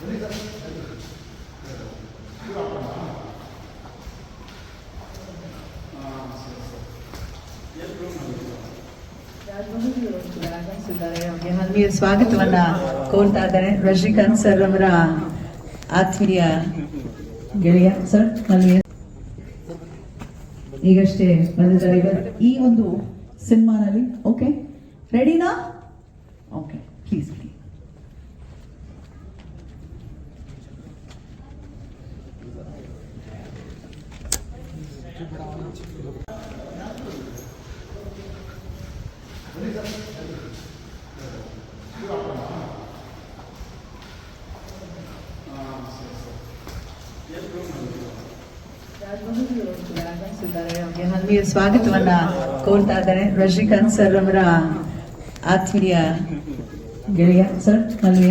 ಅವ್ರಿಗೆ ಆತ್ಮೀಯ ಸ್ವಾಗತವನ್ನ ಕೋರ್ತಾ ಇದ್ದಾರೆ. ರಜನಿಕಾಂತ್ ಸರ್ ಅವರ ಆತ್ಮೀಯ ಗೆಳೆಯ ಸರ್ ಅಲ್ಲಿ ಈಗಷ್ಟೇ ಬಂದಿದ್ದಾರೆ ಈ ಒಂದು ಸಿನಿಮಾನಲ್ಲಿ. ಓಕೆ, ರೆಡಿನಾ? Okay, please. ಅವ್ರಿಗೆ ಆತ್ಮೀಯ ಸ್ವಾಗತವನ್ನ ಕೋರ್ತಾ ಇದ್ದಾರೆ. ರಜನಿಕಾಂತ್ ಸರ್ ಅವರ ಆತ್ಮೀಯ ಗೆಳೆಯ ಸರ್ ಅಲ್ಲಿ